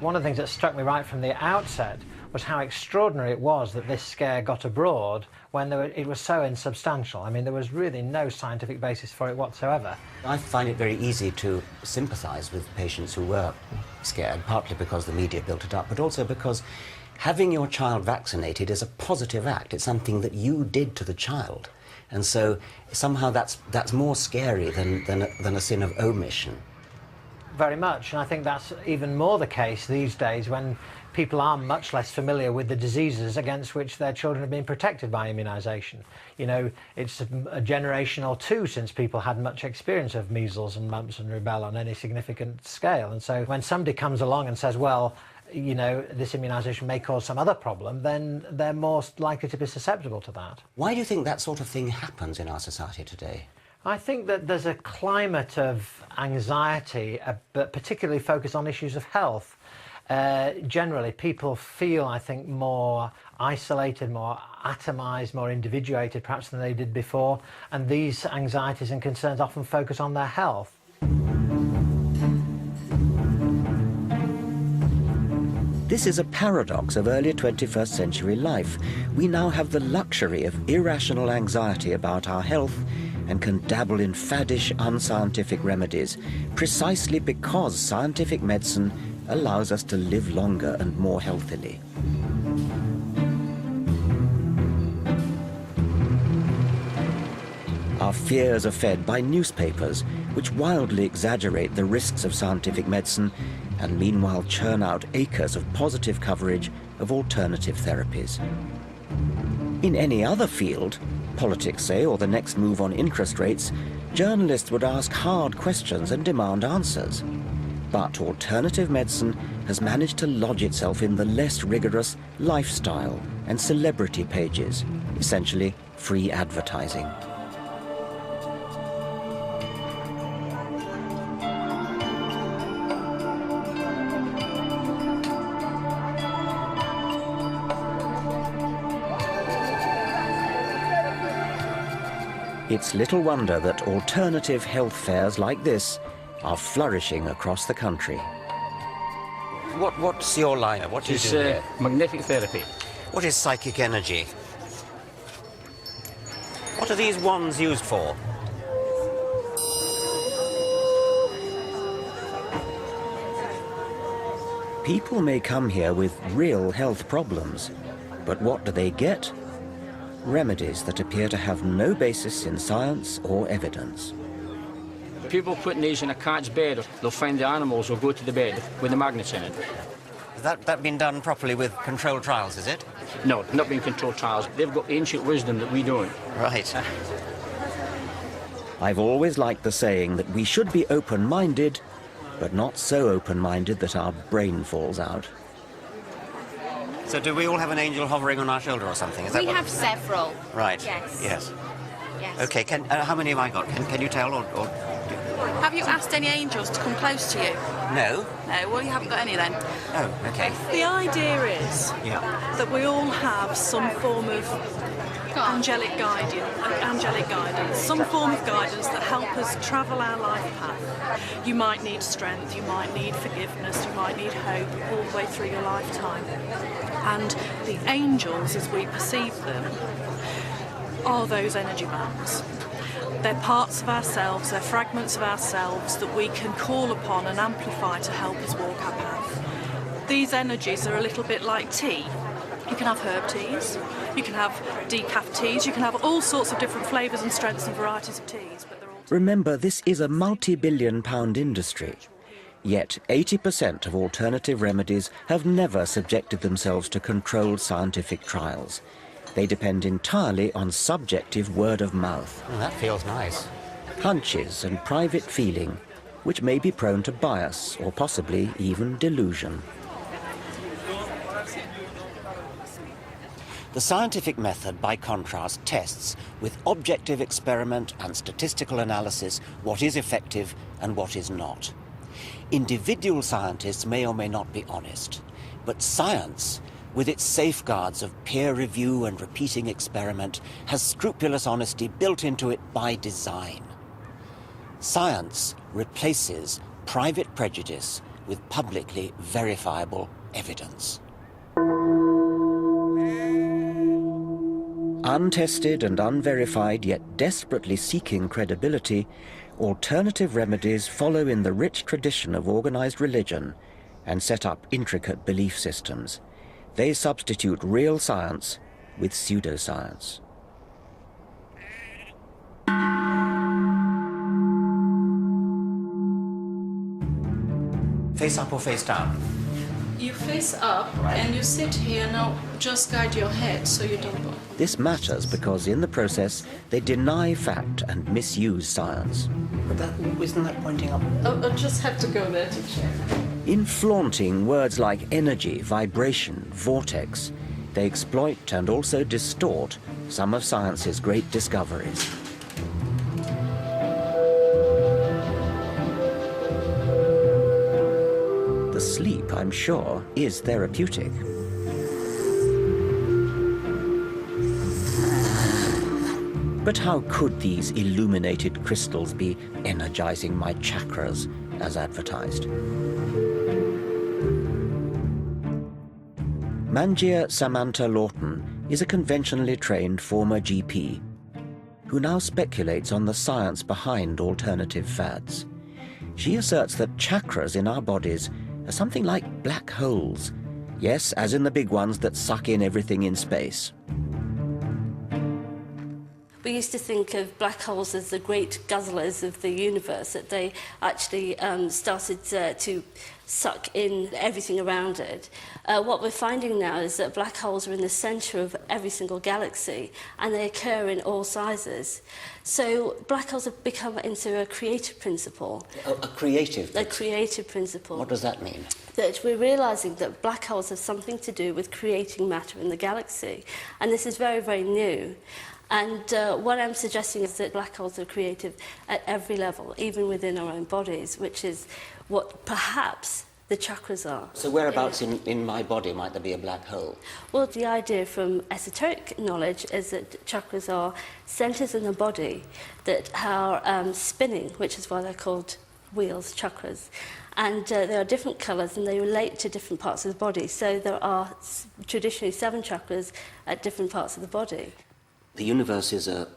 One of the things that struck me right from the outset was how extraordinary it was that this scare got abroad when it was so insubstantial. I mean, there was really no scientific basis for it whatsoever. I find it very easy to sympathise with patients who were scared, partly because the media built it up, but also because having your child vaccinated is a positive act. It's something that you did to the child. And so somehow that's more scary than a sin of omission. Very much, and I think that's even more the case these days when people are much less familiar with the diseases against which their children have been protected by immunisation. You know, it's a generation or two since people had much experience of measles and mumps and rubella on any significant scale. And so when somebody comes along and says, well, you know, this immunisation may cause some other problem, then they're more likely to be susceptible to that. Why do you think that sort of thing happens in our society today? I think that there's a climate of anxiety, but particularly focused on issues of health. Generally, people feel, I think, more isolated, more atomised, more individuated perhaps than they did before, and these anxieties and concerns often focus on their health. This is a paradox of early 21st century life. We now have the luxury of irrational anxiety about our health and can dabble in faddish, unscientific remedies precisely because scientific medicine allows us to live longer and more healthily. Our fears are fed by newspapers, which wildly exaggerate the risks of scientific medicine and meanwhile churn out acres of positive coverage of alternative therapies. In any other field, politics say, or the next move on interest rates, journalists would ask hard questions and demand answers. But alternative medicine has managed to lodge itself in the less rigorous lifestyle and celebrity pages, essentially free advertising. It's little wonder that alternative health fairs like this are flourishing across the country. What's your line? What do you do here? Magnetic therapy. What is psychic energy? What are these wands used for? People may come here with real health problems, but what do they get? Remedies that appear to have no basis in science or evidence. People putting these in a cat's bed, they'll find the animals will go to the bed with the magnets in it. Has that been done properly with controlled trials, is it? No, not being controlled trials. They've got ancient wisdom that we don't. Right. I've always liked the saying that we should be open-minded, but not so open-minded that our brain falls out. So do we all have an angel hovering on our shoulder or something? Is that we have several. Right. Yes. Yes. Yes. Okay, how many have I got? Can you tell or... Have you asked any angels to come close to you? No. No, well, you haven't got any then. Oh, okay. The idea is that we all have some form of angelic guidance, some form of guidance that help us travel our life path. You might need strength, you might need forgiveness, you might need hope all the way through your lifetime. And the angels, as we perceive them, are those energy bands. They're parts of ourselves, they're fragments of ourselves that we can call upon and amplify to help us walk our path. These energies are a little bit like tea. You can have herb teas, you can have decaf teas, you can have all sorts of different flavours and strengths and varieties of teas. But they're all... Remember, this is a multi-billion-pound industry. Yet 80% of alternative remedies have never subjected themselves to controlled scientific trials. They depend entirely on subjective word of mouth. Oh, that feels nice. Hunches and private feeling, which may be prone to bias or possibly even delusion. The scientific method, by contrast, tests with objective experiment and statistical analysis what is effective and what is not. Individual scientists may or may not be honest, but science, with its safeguards of peer review and repeating experiment, has scrupulous honesty built into it by design. Science replaces private prejudice with publicly verifiable evidence. Untested and unverified, yet desperately seeking credibility, alternative remedies follow in the rich tradition of organized religion and set up intricate belief systems. They substitute real science with pseudoscience. Face up or face down? You face up and you sit here. Now just guide your head so you don't bump. This matters because in the process they deny fact and misuse science. But isn't that pointing up? I'll just have to go there to check. In flaunting words like energy, vibration, vortex, they exploit and also distort some of science's great discoveries. The sleep, I'm sure, is therapeutic. But how could these illuminated crystals be energizing my chakras as advertised? Manjia Samantha Lawton is a conventionally trained former GP who now speculates on the science behind alternative fads. She asserts that chakras in our bodies are something like black holes. Yes, as in the big ones that suck in everything in space. We used to think of black holes as the great guzzlers of the universe, that they actually started to suck in everything around it. What we're finding now is that black holes are in the centre of every single galaxy, and they occur in all sizes. So black holes have become into a creative principle. A creative? A creative principle. What does that mean? That we're realising that black holes have something to do with creating matter in the galaxy. And this is very, very new. And what I'm suggesting is that black holes are creative at every level, even within our own bodies, which is what perhaps the chakras are. So whereabouts in my body might there be a black hole? Well, the idea from esoteric knowledge is that chakras are centres in the body that are spinning, which is why they're called wheels, chakras. And there are different colours and they relate to different parts of the body. So there are traditionally 7 chakras at different parts of the body. The universe is a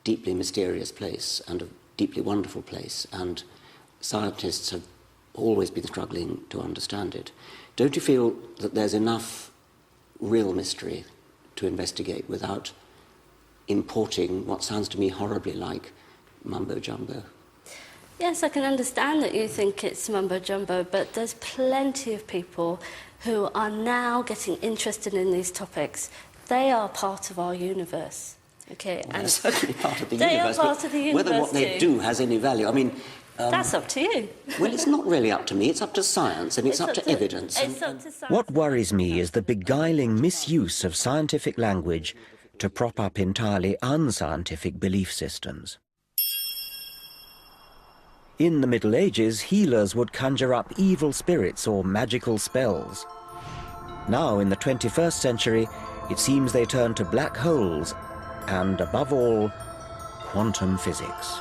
deeply mysterious place and a deeply wonderful place, and scientists have always been struggling to understand it. Don't you feel that there's enough real mystery to investigate without importing what sounds to me horribly like mumbo-jumbo? Yes, I can understand that you think it's mumbo-jumbo, but there's plenty of people who are now getting interested in these topics. They are part of our universe. Okay, well, they're certainly part of the they universe. Are part of the universe. Whether what they do has any value, I mean. That's up to you. Well, it's not really up to me. It's up to science, and it's up to evidence. It's up to science. What worries me is the beguiling misuse of scientific language to prop up entirely unscientific belief systems. In the Middle Ages, healers would conjure up evil spirits or magical spells. Now, in the 21st century, it seems they turn to black holes and, above all, quantum physics.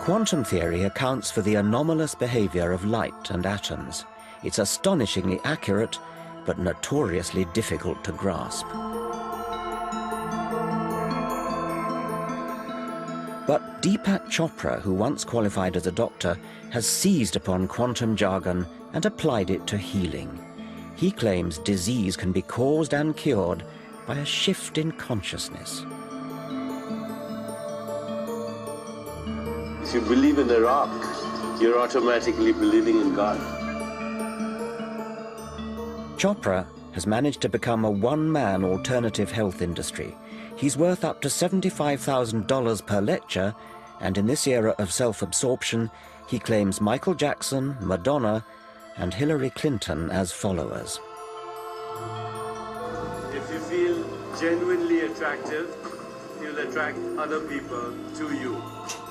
Quantum theory accounts for the anomalous behavior of light and atoms. It's astonishingly accurate, but notoriously difficult to grasp. But Deepak Chopra, who once qualified as a doctor, has seized upon quantum jargon and applied it to healing. He claims disease can be caused and cured by a shift in consciousness. If you believe in a rock, you're automatically believing in God. Chopra has managed to become a one-man alternative health industry. He's worth up to $75,000 per lecture, and in this era of self-absorption, he claims Michael Jackson, Madonna, and Hillary Clinton as followers. If you feel genuinely attractive, you'll attract other people to you.